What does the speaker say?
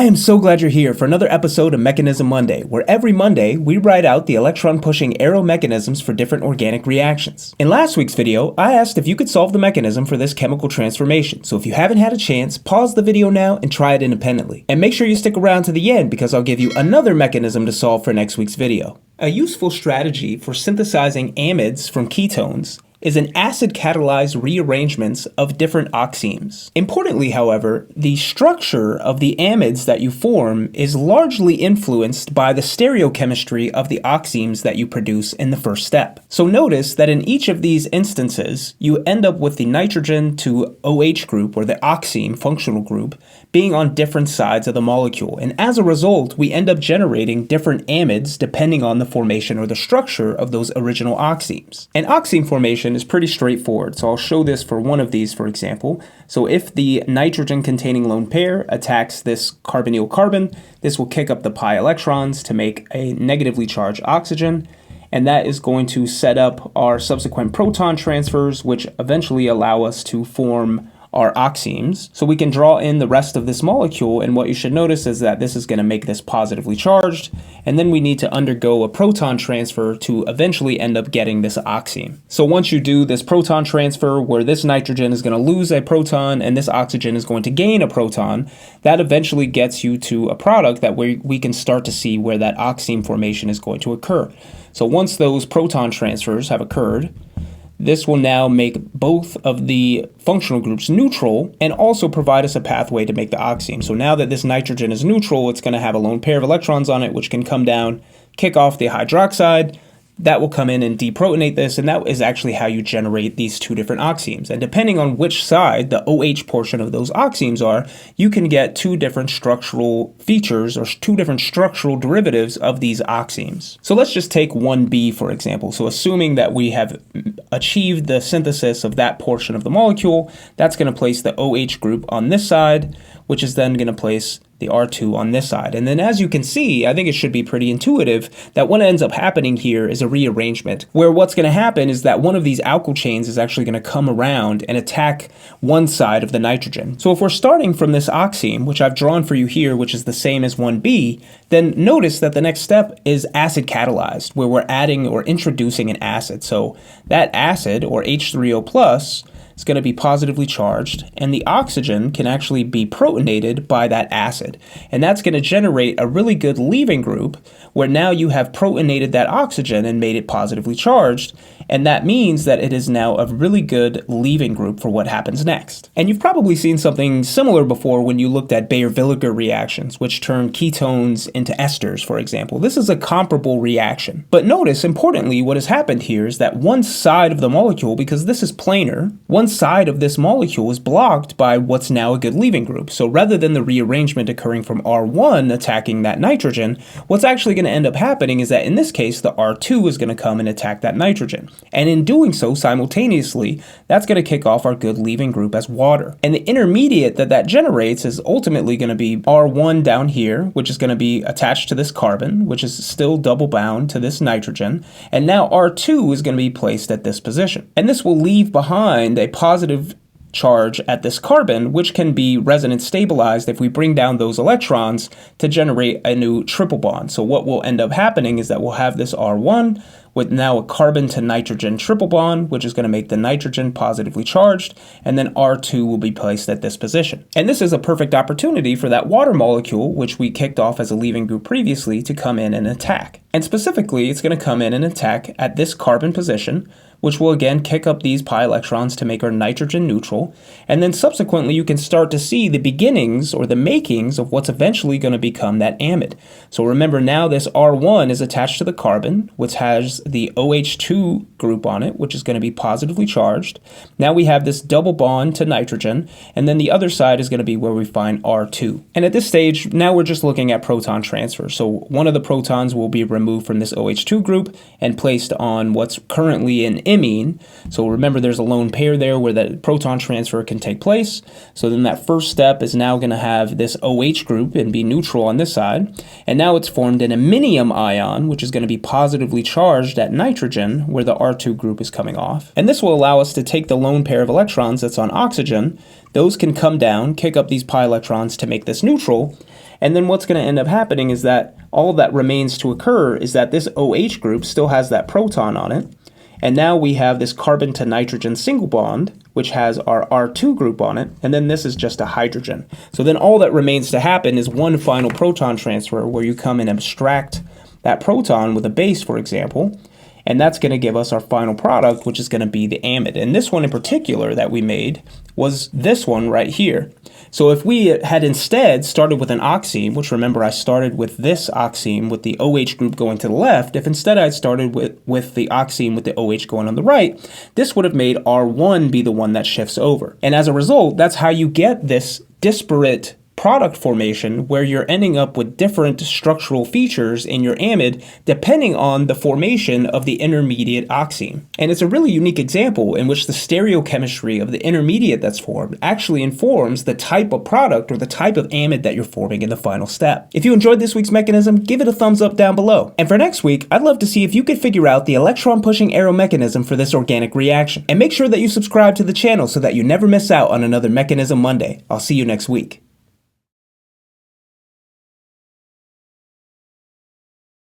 I am so glad you're here for another episode of Mechanism Monday, where every Monday we write out the electron-pushing arrow mechanisms for different organic reactions. In last week's video, I asked if you could solve the mechanism for this chemical transformation, so if you haven't had a chance, pause the video now and try it independently. And make sure you stick around to the end because I'll give you another mechanism to solve for next week's video. A useful strategy for synthesizing amides from ketones is an acid-catalyzed rearrangements of different oximes. Importantly, however, the structure of the amides that you form is largely influenced by the stereochemistry of the oximes that you produce in the first step. So notice that in each of these instances, you end up with the nitrogen to OH group, or the oxime functional group, being on different sides of the molecule. And as a result, we end up generating different amides depending on the formation or the structure of those original oximes. And oxime formation is pretty straightforward, so I'll show this for one of these, for example. So if the nitrogen-containing lone pair attacks this carbonyl carbon, this will kick up the pi electrons to make a negatively charged oxygen, and that is going to set up our subsequent proton transfers, which eventually allow us to form our oximes. So we can draw in the rest of this molecule, and what you should notice is that this is going to make this positively charged, and then we need to undergo a proton transfer to eventually end up getting this oxime. So once you do this proton transfer where this nitrogen is going to lose a proton and this oxygen is going to gain a proton, that eventually gets you to a product that we can start to see where that oxime formation is going to occur. So once those proton transfers have occurred, this will now make both of the functional groups neutral and also provide us a pathway to make the oxime. So now that this nitrogen is neutral, it's going to have a lone pair of electrons on it, which can come down, kick off the hydroxide. That will come in and deprotonate this, and that is actually how you generate these two different oximes. And depending on which side the OH portion of those oximes are, you can get two different structural features or two different structural derivatives of these oximes. So let's just take 1B, for example. So assuming that we have achieved the synthesis of that portion of the molecule, that's going to place the OH group on this side, which is then going to place the R2 on this side. And then as you can see, I think it should be pretty intuitive that what ends up happening here is a rearrangement, where what's going to happen is that one of these alkyl chains is actually going to come around and attack one side of the nitrogen. So if we're starting from this oxime, which I've drawn for you here, which is the same as 1B, then notice that the next step is acid catalyzed, where we're adding or introducing an acid. So that acid, or H3O+, it's going to be positively charged, and the oxygen can actually be protonated by that acid. And that's going to generate a really good leaving group where now you have protonated that oxygen and made it positively charged, and that means that it is now a really good leaving group for what happens next. And you've probably seen something similar before when you looked at Baeyer-Villiger reactions, which turn ketones into esters, for example. This is a comparable reaction. But notice, importantly, what has happened here is that one side of the molecule, because this is planar, one side of this molecule is blocked by what's now a good leaving group. So rather than the rearrangement occurring from R1 attacking that nitrogen, what's actually going to end up happening is that in this case, the R2 is going to come and attack that nitrogen. And in doing so, simultaneously, that's going to kick off our good leaving group as water. And the intermediate that generates is ultimately going to be R1 down here, which is going to be attached to this carbon, which is still double bound to this nitrogen. And now R2 is going to be placed at this position. And this will leave behind a positive charge at this carbon, which can be resonance stabilized if we bring down those electrons to generate a new triple bond. So what will end up happening is that we'll have this R1 with now a carbon to nitrogen triple bond, which is going to make the nitrogen positively charged, and then R2 will be placed at this position. And this is a perfect opportunity for that water molecule, which we kicked off as a leaving group previously, to come in and attack. And specifically, it's going to come in and attack at this carbon position, which will again kick up these pi electrons to make our nitrogen neutral. And then subsequently, you can start to see the beginnings or the makings of what's eventually going to become that amide. So remember, now this R1 is attached to the carbon, which has the OH2 group on it, which is going to be positively charged. Now we have this double bond to nitrogen, and then the other side is going to be where we find R2. And at this stage, now we're just looking at proton transfer. So one of the protons will be removed from this OH2 group and placed on what's currently an imine. So remember, there's a lone pair there where that proton transfer can take place. So then that first step is now going to have this OH group and be neutral on this side. And now it's formed an iminium ion, which is going to be positively charged at nitrogen, where the R2 group is coming off. And this will allow us to take the lone pair of electrons that's on oxygen. Those can come down, kick up these pi electrons to make this neutral. And then what's going to end up happening is that all that remains to occur is that this OH group still has that proton on it. And now we have this carbon to nitrogen single bond, which has our R2 group on it, and then this is just a hydrogen. So then all that remains to happen is one final proton transfer where you come and abstract that proton with a base, for example, and that's going to give us our final product, which is going to be the amide. And this one in particular that we made was this one right here. So if we had instead started with an oxime, which remember I started with this oxime with the OH group going to the left, if instead I started with the oxime with the OH going on the right, this would have made R1 be the one that shifts over. And as a result, that's how you get this disparate product formation where you're ending up with different structural features in your amide depending on the formation of the intermediate oxime. And it's a really unique example in which the stereochemistry of the intermediate that's formed actually informs the type of product or the type of amide that you're forming in the final step. If you enjoyed this week's mechanism, give it a thumbs up down below. And for next week, I'd love to see if you could figure out the electron-pushing arrow mechanism for this organic reaction. And make sure that you subscribe to the channel so that you never miss out on another Mechanism Monday. I'll see you next week.